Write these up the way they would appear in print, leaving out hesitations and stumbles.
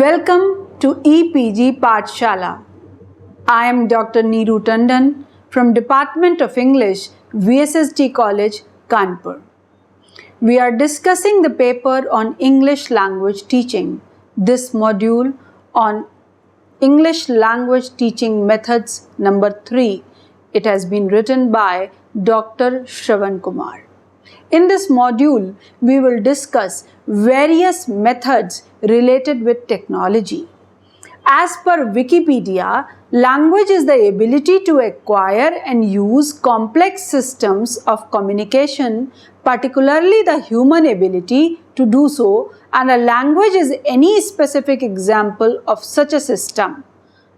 Welcome to EPG Pathshala. I am Dr. Neeru Tandon from Department of English, VSSD College, Kanpur. We are discussing the paper on English language teaching. This module on English language teaching methods number 3. It has been written by Dr. Shravan Kumar. In this module, we will discuss various methods related with technology. As per Wikipedia, language is the ability to acquire and use complex systems of communication, particularly the human ability to do so, and a language is any specific example of such a system.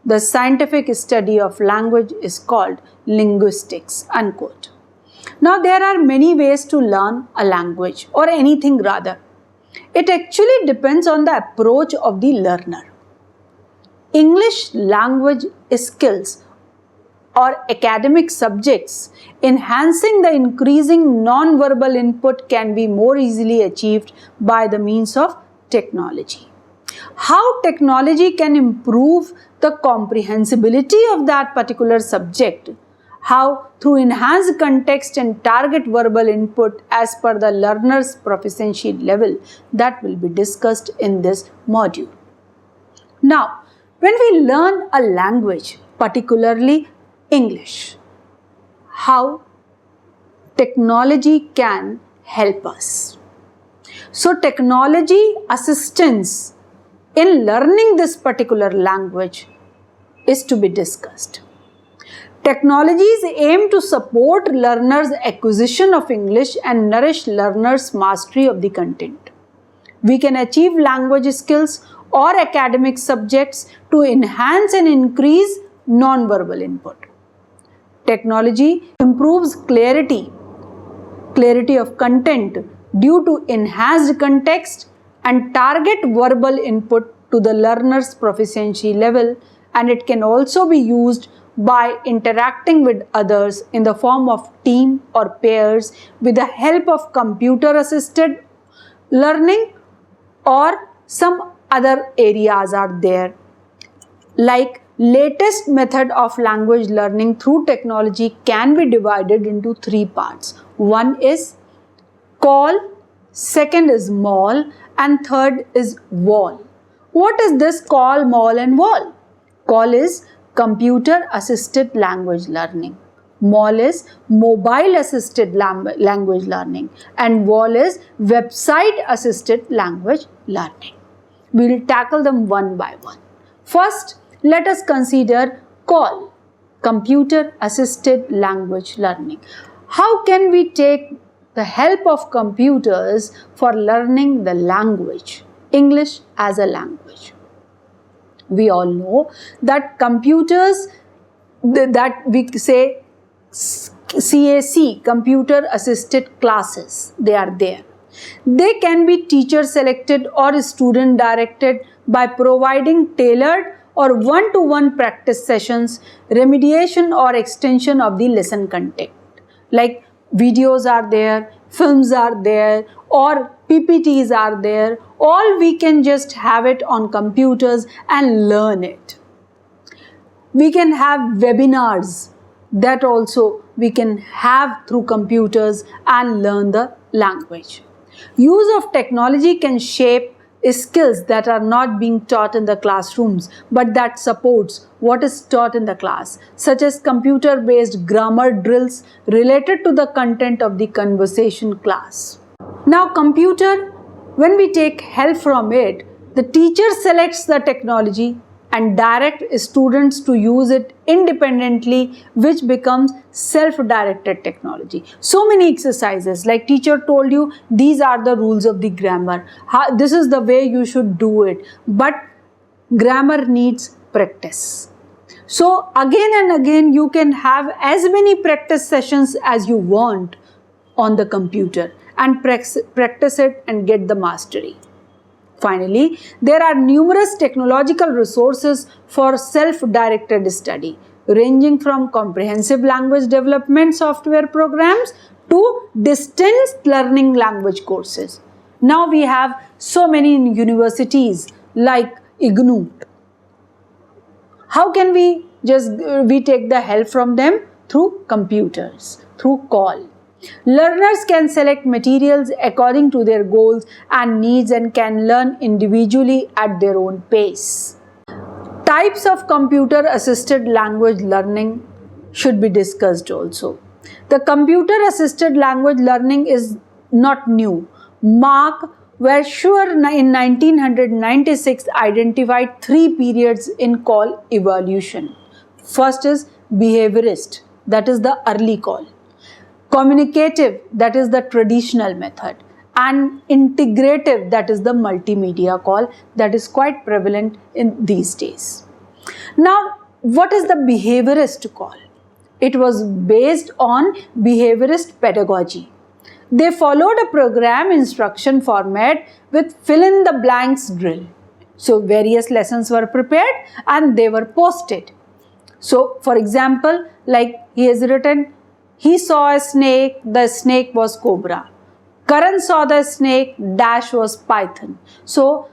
The scientific study of language is called linguistics, unquote. Now, there are many ways to learn a language or anything rather. It actually depends on the approach of the learner. English language skills or academic subjects enhancing the increasing non-verbal input can be more easily achieved by the means of technology. How technology can improve the comprehensibility of that particular subject? How through enhanced context and target verbal input as per the learner's proficiency level, that will be discussed in this module. Now, when we learn a language, particularly English, how technology can help us. So, technology assistance in learning this particular language is to be discussed. Technologies aim to support learners' acquisition of English and nourish learners' mastery of the content. We can achieve language skills or academic subjects to enhance and increase non-verbal input. Technology improves clarity of content due to enhanced context and target verbal input to the learner's proficiency level, and it can also be used by interacting with others in the form of team or pairs with the help of computer-assisted learning, or some other areas are there. Like latest method of language learning through technology can be divided into 3 parts. One is call, second is mall, and third is wall. What is this call, mall, and wall? Call is computer assisted language learning. Mall is mobile assisted language learning, and wall is website assisted language learning. We will tackle them one by one. First, let us consider call, computer assisted language learning. How can we take the help of computers for learning the language, English as a language? We all know that computers, that we say CAC, computer assisted classes, they are there. They can be teacher selected or student directed by providing tailored or one-to-one practice sessions, remediation or extension of the lesson content. Like videos are there, films are there, or PPTs are there. All we can just have it on computers and learn it. We can have webinars that also we can have through computers and learn the language. Use of technology can shape skills that are not being taught in the classrooms but that supports what is taught in the class, such as computer-based grammar drills related to the content of the conversation class. Now, computer, when we take help from it, the teacher selects the technology and direct students to use it independently, which becomes self-directed technology. So many exercises, like teacher told you, these are the rules of the grammar. This is the way you should do it. But grammar needs practice. So again and again, you can have as many practice sessions as you want on the computer and practice it and get the mastery. Finally, there are numerous technological resources for self-directed study, ranging from comprehensive language development software programs to distance learning language courses. Now we have so many universities like ignored. How can we take the help from them? Through computers, through call. Learners can select materials according to their goals and needs and can learn individually at their own pace. Types of computer-assisted language learning should be discussed also. The computer-assisted language learning is not new. Mark Verschuer in 1996 identified 3 periods in call evolution. First is behaviorist, that is the early call. Communicative, that is the traditional method. And integrative, that is the multimedia call, that is quite prevalent in these days. Now, what is the behaviorist call? It was based on behaviorist pedagogy. They followed a program instruction format with fill-in-the-blanks drill. So, various lessons were prepared and they were posted. So, for example, like he has written, he saw a snake, the snake was cobra. Karan saw the snake, dash was python. So,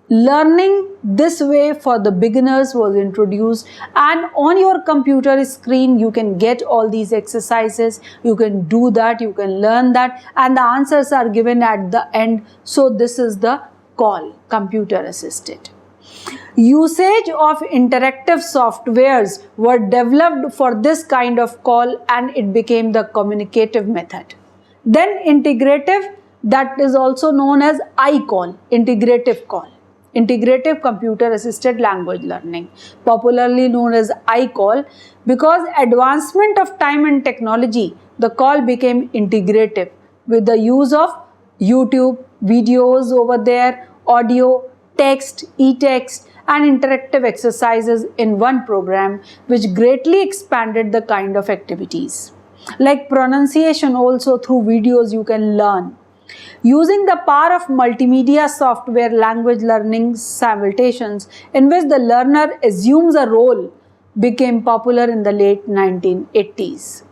learning this way for the beginners was introduced, and on your computer screen you can get all these exercises, you can do that, you can learn that, and the answers are given at the end. So this is the call, computer assisted. Usage of interactive softwares were developed for this kind of call and it became the communicative method. Then integrative, that is also known as iCALL, integrative call. Integrative computer assisted language learning, popularly known as iCALL. Because advancement of time and technology, the call became integrative with the use of YouTube, videos over there, audio, text, e-text and interactive exercises in one program, which greatly expanded the kind of activities. Like pronunciation also through videos you can learn. Using the power of multimedia software language learning simultations in which the learner assumes a role became popular in the late 1980s.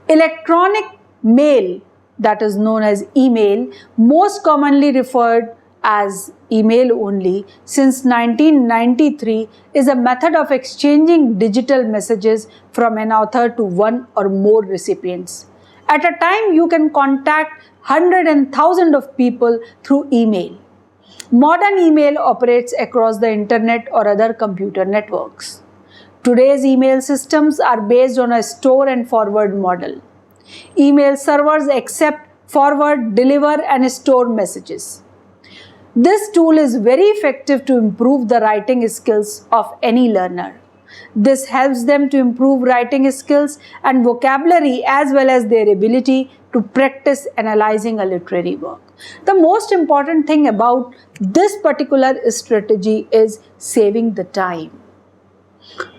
Electronic mail, that is known as email, most commonly referred as email only since 1993, is a method of exchanging digital messages from an author to one or more recipients. At a time, you can contact hundreds and thousands of people through email. Modern email operates across the internet or other computer networks. Today's email systems are based on a store and forward model. Email servers accept, forward, deliver and store messages. This tool is very effective to improve the writing skills of any learner. This helps them to improve writing skills and vocabulary as well as their ability to practice analyzing a literary work. The most important thing about this particular strategy is saving the time.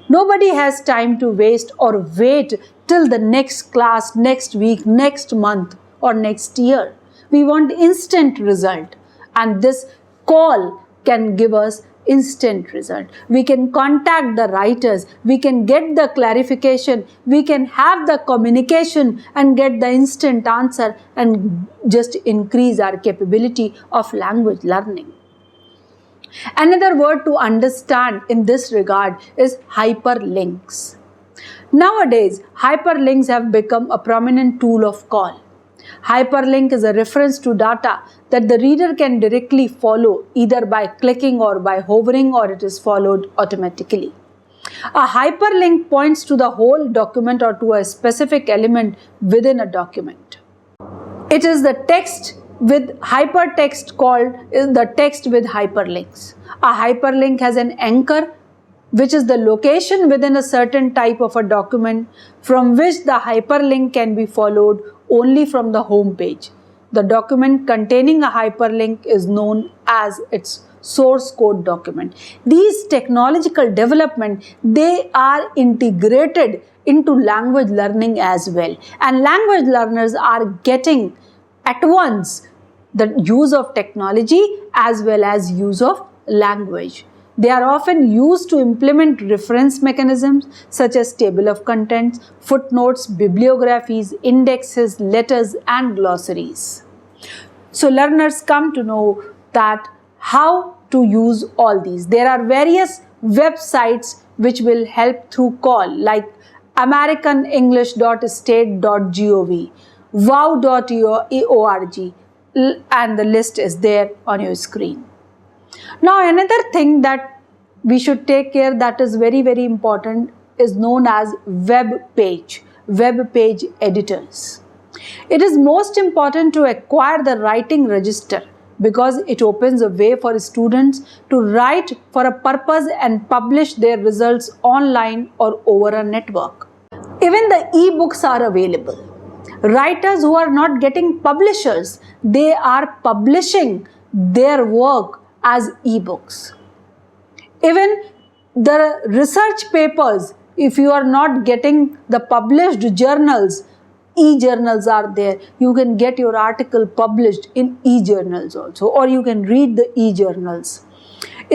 Nobody has time to waste or wait till the next class, next week, next month or next year. We want instant result, and this call can give us instant result. We can contact the writers, we can get the clarification, we can have the communication and get the instant answer and just increase our capability of language learning. Another word to understand in this regard is hyperlinks. Nowadays, hyperlinks have become a prominent tool of call. Hyperlink is a reference to data that the reader can directly follow either by clicking or by hovering, or it is followed automatically. A hyperlink points to the whole document or to a specific element within a document. It is the text with hypertext called the text with hyperlinks. A hyperlink has an anchor, which is the location within a certain type of a document from which the hyperlink can be followed only from the home page. The document containing a hyperlink is known as its source code document. These technological development, they are integrated into language learning as well, and language learners are getting at once the use of technology as well as use of language. They are often used to implement reference mechanisms such as table of contents, footnotes, bibliographies, indexes, letters and glossaries. So learners come to know that how to use all these. There are various websites which will help through call, like americanenglish.state.gov, wow.org, and the list is there on your screen. Now another thing that we should take care, that is very, very important, is known as web page editors. It is most important to acquire the writing register because it opens a way for students to write for a purpose and publish their results online or over a network. Even the e-books are available. Writers who are not getting publishers, they are publishing their work as e-books. Even the research papers, if you are not getting the published journals, e-journals are there. You can get your article published in e-journals also, or you can read the e-journals.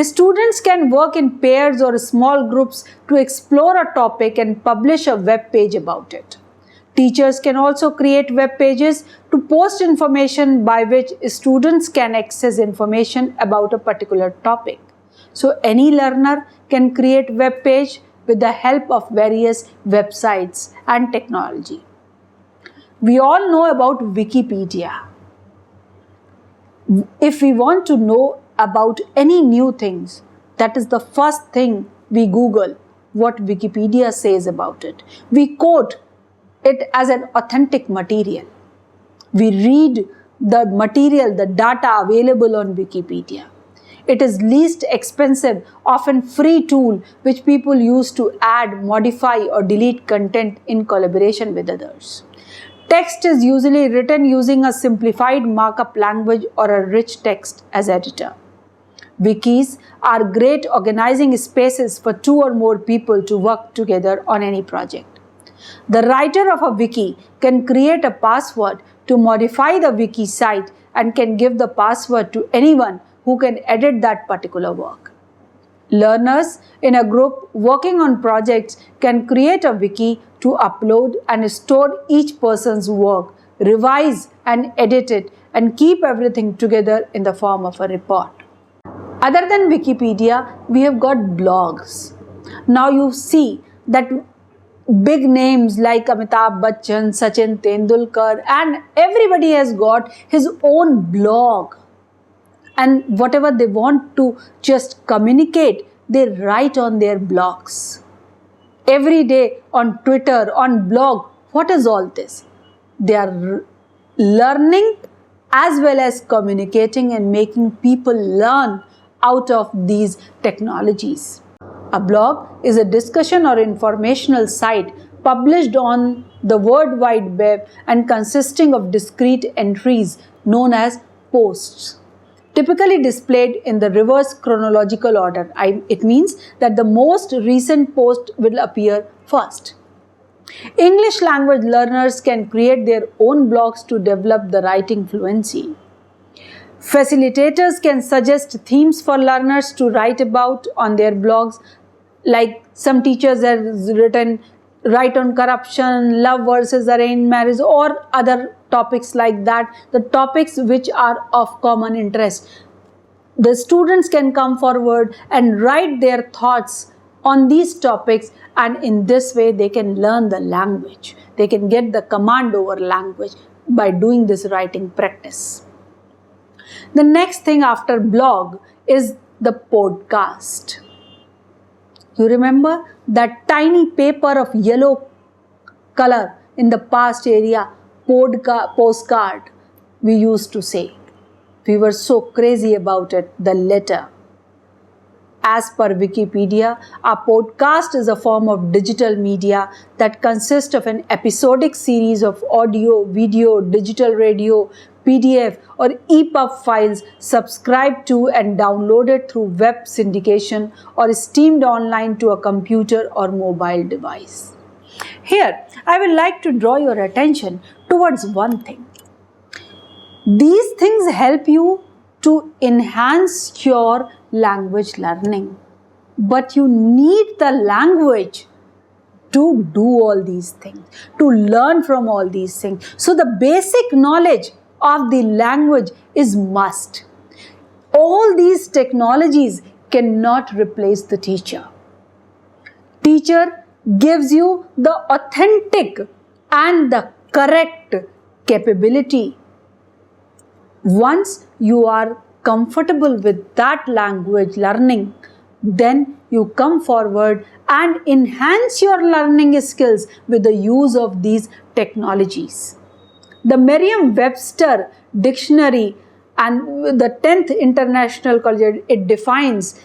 Students can work in pairs or small groups to explore a topic and publish a web page about it. Teachers can also create web pages to post information by which students can access information about a particular topic. So any learner can create web page with the help of various websites and technology. We all know about Wikipedia. If we want to know about any new things, that is the first thing we Google, what Wikipedia says about it. We quote it as an authentic material. We read the material, the data available on Wikipedia. It is least expensive, often free tool which people use to add, modify or delete content in collaboration with others. Text is usually written using a simplified markup language or a rich text as editor. Wikis are great organizing spaces for 2 or more people to work together on any project. The writer of a wiki can create a password to modify the wiki site and can give the password to anyone who can edit that particular work. Learners in a group working on projects can create a wiki to upload and store each person's work, revise and edit it, and keep everything together in the form of a report. Other than Wikipedia, we have got blogs. Now you see that big names like Amitabh Bachchan, Sachin Tendulkar, and everybody has got his own blog. And whatever they want to just communicate, they write on their blogs. Every day on Twitter, on blog, what is all this? They are learning as well as communicating and making people learn out of these technologies. A blog is a discussion or informational site published on the World Wide Web and consisting of discrete entries known as posts, typically displayed in the reverse chronological order. It means that the most recent post will appear first. English language learners can create their own blogs to develop the writing fluency. Facilitators can suggest themes for learners to write about on their blogs, like some teachers have written write on corruption, love versus arranged marriage, or other topics like that, the topics which are of common interest. The students can come forward and write their thoughts on these topics, and in this way they can learn the language. They can get the command over language by doing this writing practice. The next thing after blog is the podcast. You remember that tiny paper of yellow color in the past area, postcard, we used to say. We were so crazy about it, the letter. As per Wikipedia, a podcast is a form of digital media that consists of an episodic series of audio, video, digital radio, PDF or EPUB files subscribed to and downloaded through web syndication or streamed online to a computer or mobile device. Here, I would like to draw your attention towards one thing. These things help you to enhance your language learning, but you need the language to do all these things, to learn from all these things. So the basic knowledge of the language is must. All these technologies cannot replace the teacher. Teacher gives you the authentic and the correct capability. Once you are comfortable with that language learning, then you come forward and enhance your learning skills with the use of these technologies. The Merriam-Webster Dictionary and the 10th International College, it defines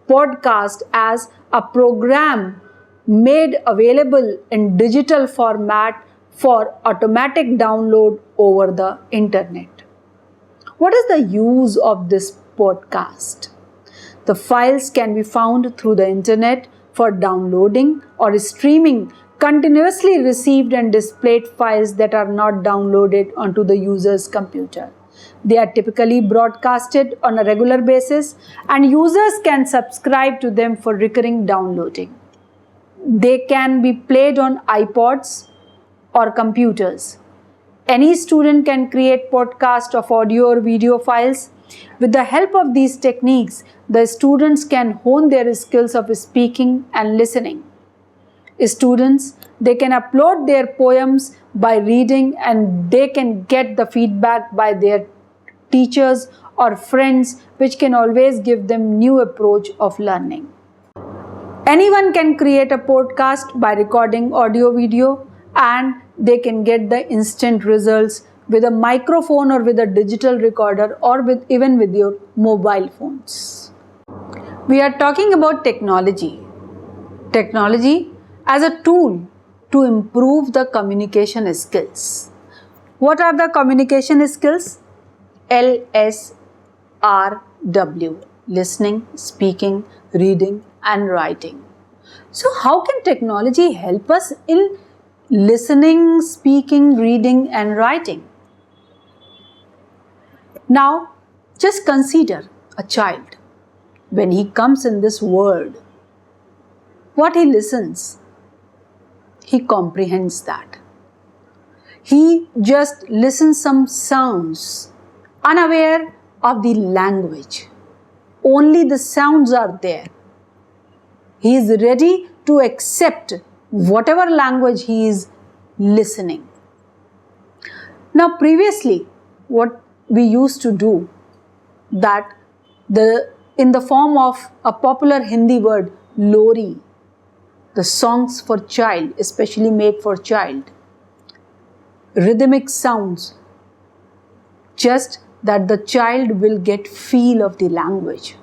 podcast as a program made available in digital format for automatic download over the internet. What is the use of this podcast? The files can be found through the internet for downloading or streaming continuously received and displayed files that are not downloaded onto the user's computer. They are typically broadcasted on a regular basis and users can subscribe to them for recurring downloading. They can be played on iPods or computers. Any student can create podcasts of audio or video files. With the help of these techniques, the students can hone their skills of speaking and listening. Students, they can upload their poems by reading and they can get the feedback by their teachers or friends, which can always give them new approach of learning. Anyone can create a podcast by recording audio video and they can get the instant results with a microphone or with a digital recorder or even with your mobile phones. We are talking about technology. Technology as a tool to improve the communication skills. What are the communication skills? LSRW. Listening, speaking, reading and writing. So how can technology help us in listening, speaking, reading and writing? Now, just consider a child. When he comes in this world, what he listens, he comprehends that. He just listens some sounds, unaware of the language. Only the sounds are there. He is ready to accept whatever language he is listening. Now previously, what we used to do, that in the form of a popular Hindi word, lori, the songs for child, especially made for child, rhythmic sounds, just that the child will get feel of the language.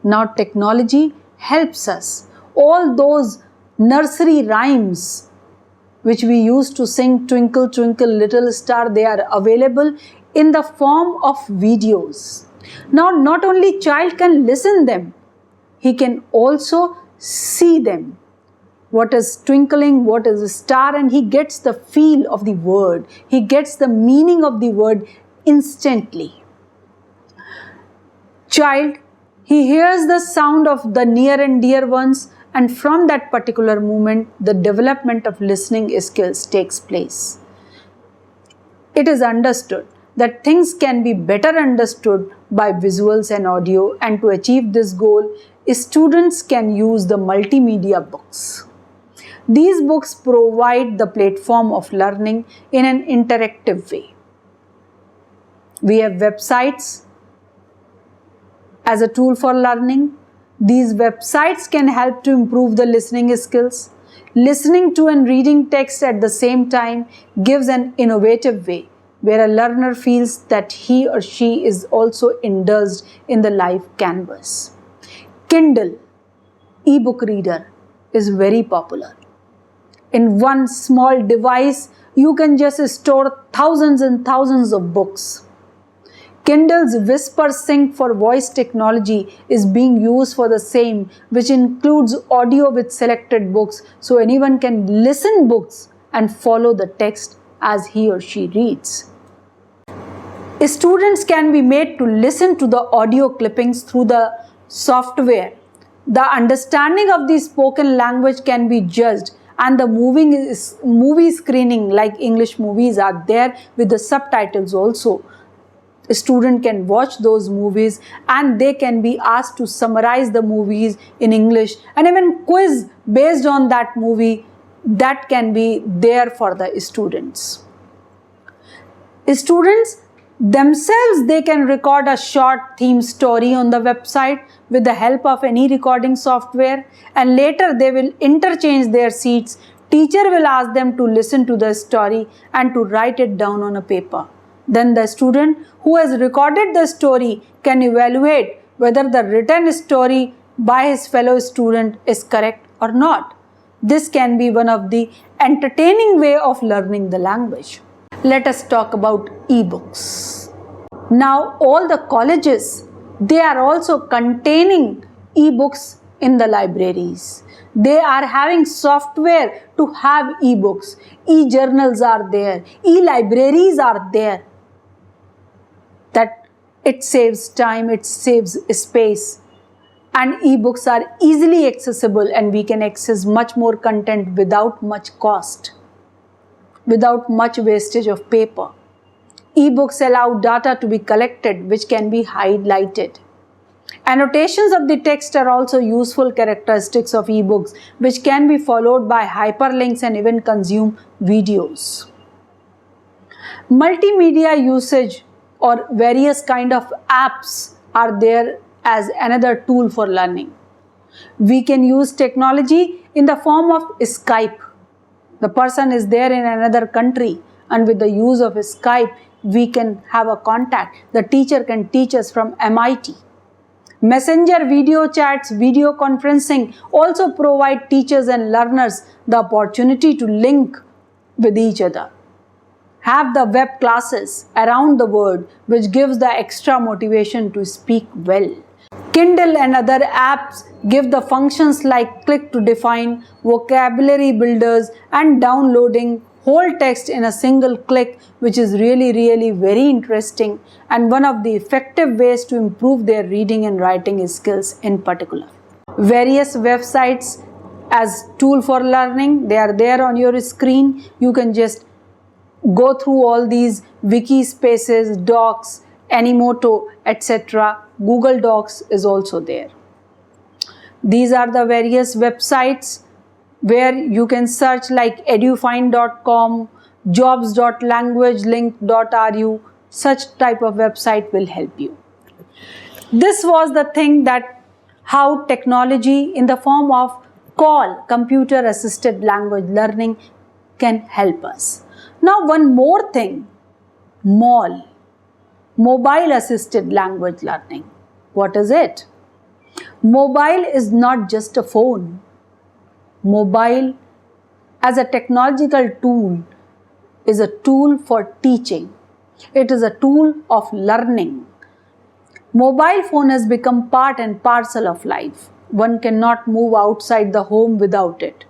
Now technology helps us. All those nursery rhymes which we used to sing, Twinkle Twinkle Little Star, they are available in the form of videos. Now not only child can listen them, he can also see them. What is twinkling, what is a star, and he gets the feel of the word. He gets the meaning of the word instantly. Child, he hears the sound of the near and dear ones, and from that particular moment, the development of listening skills takes place. It is understood that things can be better understood by visuals and audio, and to achieve this goal, students can use the multimedia books. These books provide the platform of learning in an interactive way. We have websites as a tool for learning. These websites can help to improve the listening skills. Listening to and reading text at the same time gives an innovative way where a learner feels that he or she is also indulged in the live canvas. Kindle, e-book reader, is very popular. In one small device, you can just store thousands and thousands of books. Kindle's Whisper Sync for voice technology is being used for the same, which includes audio with selected books, so anyone can listen books and follow the text as he or she reads. Students can be made to listen to the audio clippings through the software. The understanding of the spoken language can be judged, and the movie screening like English movies are there with the subtitles also. A student can watch those movies and they can be asked to summarize the movies in English, and even quiz based on that movie that can be there for the students. Students themselves, they can record a short theme story on the website with the help of any recording software, and later they will interchange their seats. Teacher will ask them to listen to the story and to write it down on a paper. Then the student who has recorded the story can evaluate whether the written story by his fellow student is correct or not. This can be one of the entertaining way of learning the language. Let us talk about ebooks. Now all the colleges, they are also containing ebooks in the libraries. They are having software to have ebooks. E-journals are there. E-libraries are there. That it saves time, it saves space. And ebooks are easily accessible and we can access much more content without much cost, without much wastage of paper. Ebooks allow data to be collected which can be highlighted. Annotations of the text are also useful characteristics of ebooks which can be followed by hyperlinks and even consume videos. Multimedia usage or various kind of apps are there as another tool for learning. We can use technology in the form of Skype. The person is there in another country and with the use of Skype we can have a contact. The teacher can teach us from MIT. Messenger video chats, video conferencing also provide teachers and learners the opportunity to link with each other. Have the web classes around the world which gives the extra motivation to speak well. Kindle and other apps give the functions like click to define, vocabulary builders and downloading whole text in a single click, which is really very interesting and one of the effective ways to improve their reading and writing skills in particular. Various websites as tool for learning, they are there on your screen. You can just go through all these wiki spaces, docs, Animoto, etc. Google Docs is also there. These are the various websites where you can search like edufine.com, jobs.languagelink.ru. Such type of website will help you. This was the thing that how technology in the form of CALL, computer assisted language learning, can help us. Now one more thing, MALL, mobile assisted language learning. What is it? Mobile is not just a phone. Mobile as a technological tool is a tool for teaching. It is a tool of learning. Mobile phone has become part and parcel of life. One cannot move outside the home without it.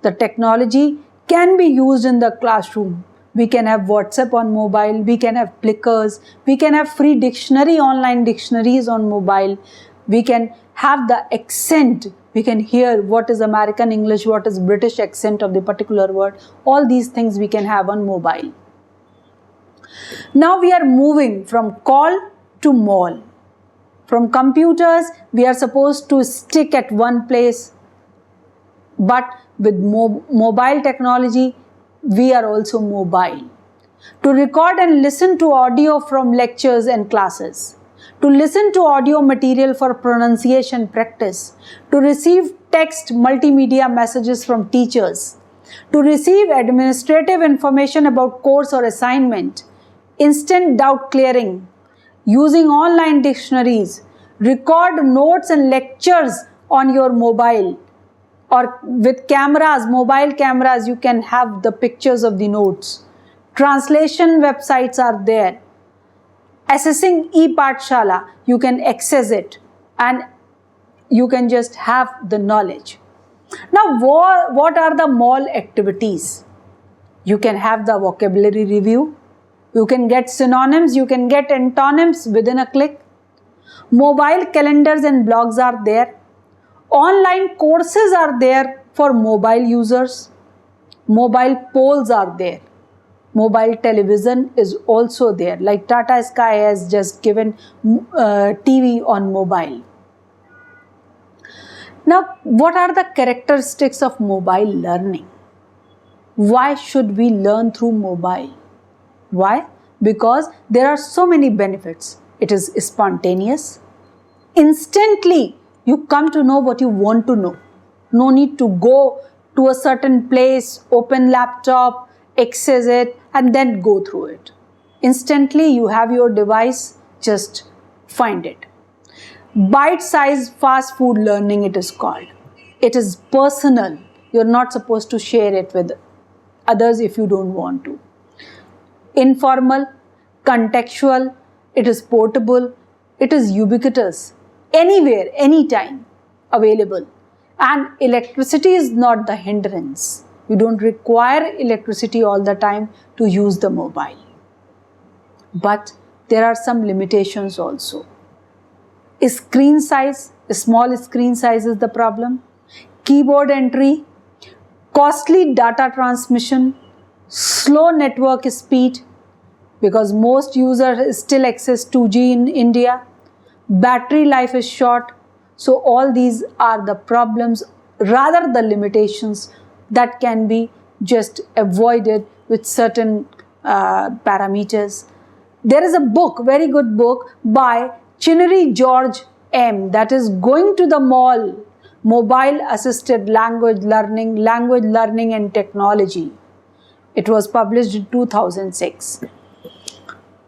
The technology can be used in the classroom. We can have WhatsApp on mobile, we can have Plickers, we can have free dictionary, online dictionaries on mobile. We can have the accent, we can hear what is American English, what is British accent of the particular word. All these things we can have on mobile. Now we are moving from CALL to MALL. From computers, we are supposed to stick at one place, but with mobile technology, we are also mobile. To record and listen to audio from lectures and classes, to listen to audio material for pronunciation practice, to receive text multimedia messages from teachers, to receive administrative information about course or assignment, instant doubt clearing, using online dictionaries, record notes and lectures on your mobile, or with cameras, mobile cameras, you can have the pictures of the notes. Translation websites are there. Assessing e-Pathshala, you can access it and you can just have the knowledge. Now, what are the MALL activities? You can have the vocabulary review. You can get synonyms, you can get antonyms within a click. Mobile calendars and blogs are there. Online courses are there for mobile users. Mobile polls are there. Mobile television is also there, like Tata Sky has just given TV on mobile. Now, what are the characteristics of mobile learning? Why should we learn through mobile? Why? Because there are so many benefits. It is spontaneous. Instantly, you come to know what you want to know. No need to go to a certain place, open laptop, access it, and then go through it. Instantly, you have your device, just find it. Bite-sized fast food learning, it is called. It is personal. You're not supposed to share it with others if you don't want to. Informal, contextual, it is portable, it is ubiquitous, anywhere, anytime available. And electricity is not the hindrance. You don't require electricity all the time to use the mobile. But there are some limitations also. Screen size, small screen size is the problem. Keyboard entry, costly data transmission, slow network speed, because most users still access 2G in India. Battery life is short. So all these are the problems, rather the limitations that can be just avoided with certain parameters. There is a book, very good book by Chinnery George M. that is Going to the Mall, Mobile Assisted Language Learning and Technology. It was published in 2006.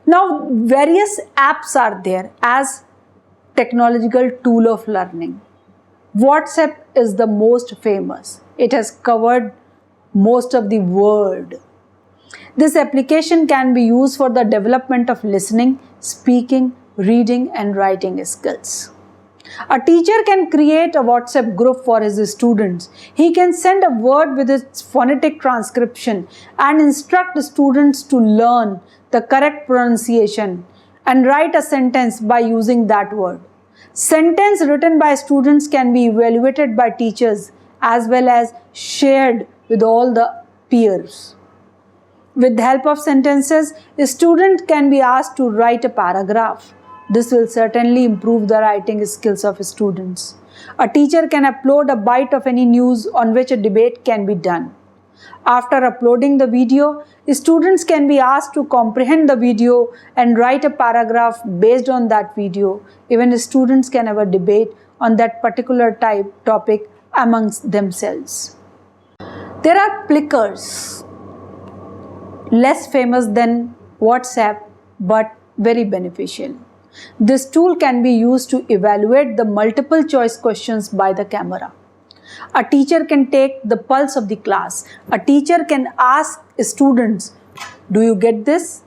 Now, various apps are there as technological tool of learning. WhatsApp is the most famous. It has covered most of the world. This application can be used for the development of listening, speaking, reading and writing skills. A teacher can create a WhatsApp group for his students. He can send a word with its phonetic transcription and instruct students to learn the correct pronunciation and write a sentence by using that word. Sentence written by students can be evaluated by teachers as well as shared with all the peers. With the help of sentences, a student can be asked to write a paragraph. This will certainly improve the writing skills of students. A teacher can upload a bite of any news on which a debate can be done. After uploading the video, students can be asked to comprehend the video and write a paragraph based on that video. Even students can have a debate on that particular topic amongst themselves. There are plickers, less famous than WhatsApp but very beneficial. This tool can be used to evaluate the multiple choice questions by the camera. A teacher can take the pulse of the class. A teacher can ask students, do you get this?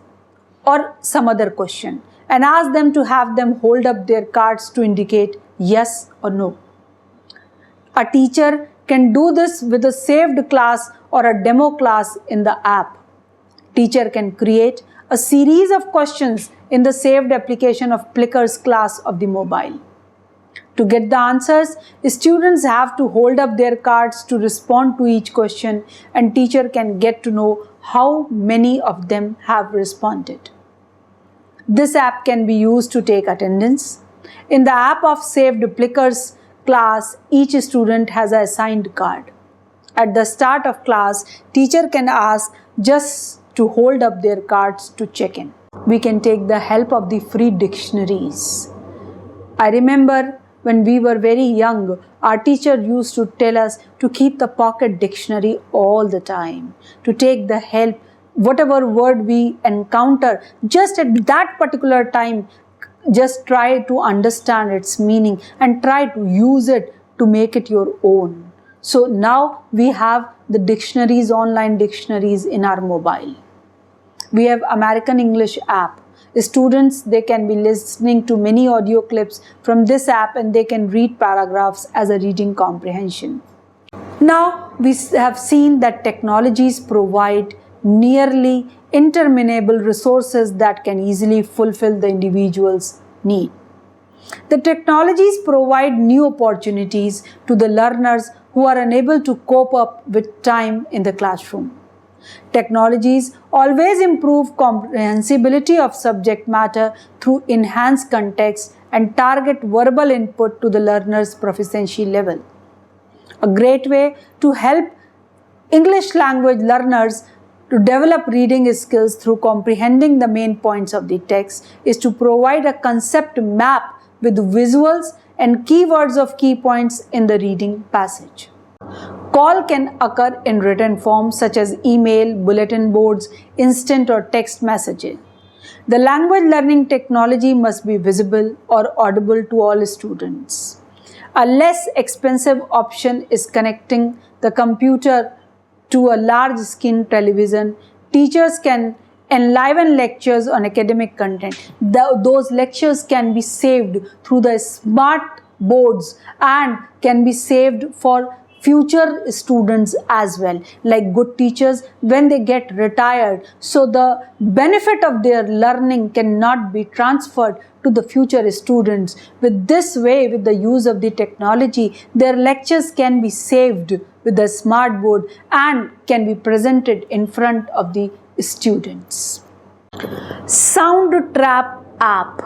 Or some other question, and ask them to have them hold up their cards to indicate yes or no. A teacher can do this with a saved class or a demo class in the app. Teacher can create a series of questions in the saved application of Plickers class of the mobile. To get the answers, students have to hold up their cards to respond to each question, and teacher can get to know how many of them have responded. This app can be used to take attendance. In the app of saved Plickers class, each student has an assigned card. At the start of class, teacher can ask just to hold up their cards to check in. We can take the help of the free dictionaries. I remember when we were very young, our teacher used to tell us to keep the pocket dictionary all the time, to take the help, whatever word we encounter, just at that particular time, just try to understand its meaning and try to use it to make it your own. So now we have the dictionaries, online dictionaries in our mobile. We have American English app. Students, they can be listening to many audio clips from this app and they can read paragraphs as a reading comprehension. Now we have seen that technologies provide nearly interminable resources that can easily fulfill the individual's need. The technologies provide new opportunities to the learners who are unable to cope up with time in the classroom. Technologies always improve comprehensibility of subject matter through enhanced context and target verbal input to the learner's proficiency level. A great way to help English language learners to develop reading skills through comprehending the main points of the text is to provide a concept map with visuals and keywords of key points in the reading passage. Call can occur in written form such as email, bulletin boards, instant or text messaging. The language learning technology must be visible or audible to all students. A less expensive option is connecting the computer to a large screen television. Teachers can enliven lectures on academic content. Those lectures can be saved through the smart boards and can be saved for future students as well, like good teachers when they get retired. So the benefit of their learning cannot be transferred to the future students. With this way, with the use of the technology, their lectures can be saved with the smart board and can be presented in front of the students. Soundtrap App.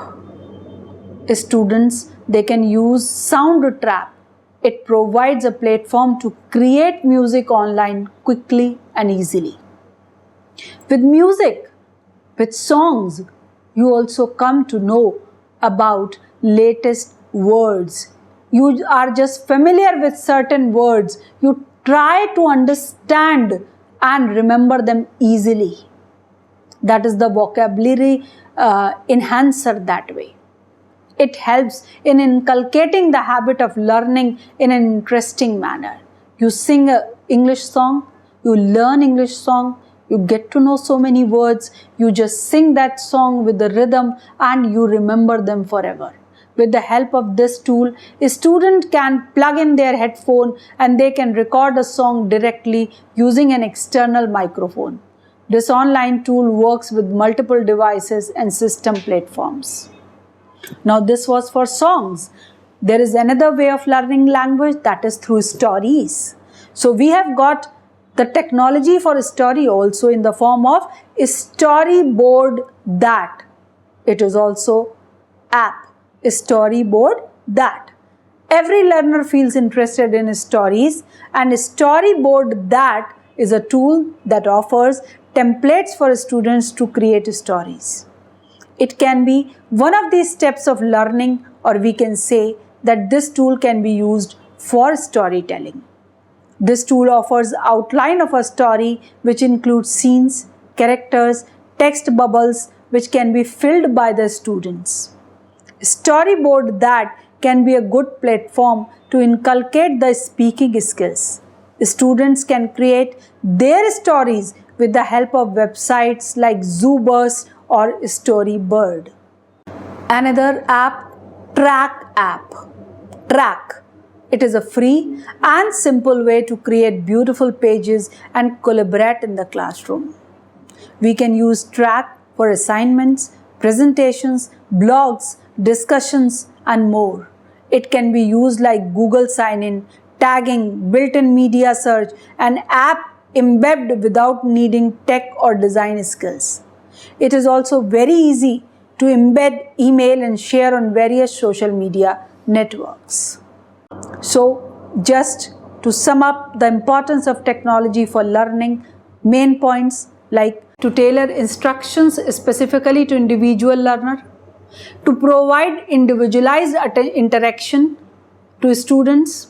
Students, they can use Soundtrap. It provides a platform to create music online quickly and easily. With music, with songs, you also come to know about latest words. You are just familiar with certain words. You try to understand and remember them easily. That is the vocabulary enhancer that way. It helps in inculcating the habit of learning in an interesting manner. You sing an English song, you learn English song, you get to know so many words, you just sing that song with the rhythm and you remember them forever. With the help of this tool, a student can plug in their headphone and they can record a song directly using an external microphone. This online tool works with multiple devices and system platforms. Now this was for songs. There is another way of learning language, that is through stories. So we have got the technology for a story also in the form of a storyboard that. It is also app, a storyboard that. Every learner feels interested in stories, and a storyboard that is a tool that offers templates for students to create stories. It can be one of these steps of learning, or we can say that this tool can be used for storytelling. This tool offers outline of a story which includes scenes, characters, text bubbles which can be filled by the students. Storyboard that can be a good platform to inculcate the speaking skills. Students can create their stories with the help of websites like Zooburst or Storybird. Another app, Tackk App. Tackk. It is a free and simple way to create beautiful pages and collaborate in the classroom. We can use Tackk for assignments, presentations, blogs, discussions, and more. It can be used like Google Sign-in, tagging, built-in media search, and app embedded without needing tech or design skills. It is also very easy to embed, email, and share on various social media networks. So, just to sum up the importance of technology for learning, main points like to tailor instructions specifically to individual learner, to provide individualized interaction to students,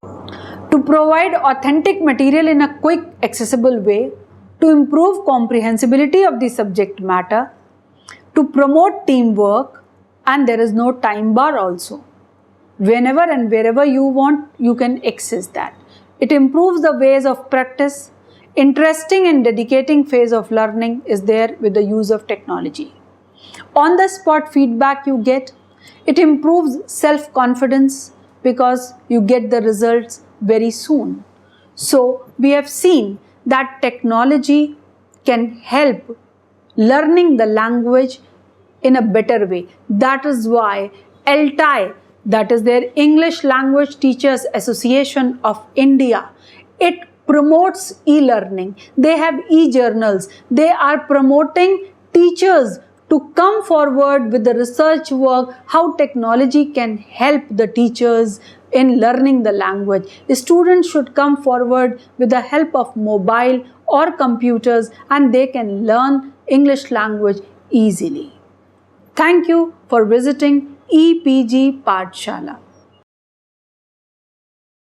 to provide authentic material in a quick, accessible way, to improve comprehensibility of the subject matter, to promote teamwork, and there is no time bar also. Whenever and wherever you want, you can access that. It improves the ways of practice. Interesting and dedicating phase of learning is there with the use of technology. On the spot feedback you get. It improves self-confidence because you get the results very soon. So we have seen that technology can help learning the language in a better way. That is why LTI, that is their English Language Teachers Association of India, it promotes e-learning. They have e-journals. They are promoting teachers to come forward with the research work, how technology can help the teachers in learning the language. The students should come forward with the help of mobile or computers, and they can learn English language easily. Thank you for visiting EPG Pathshala.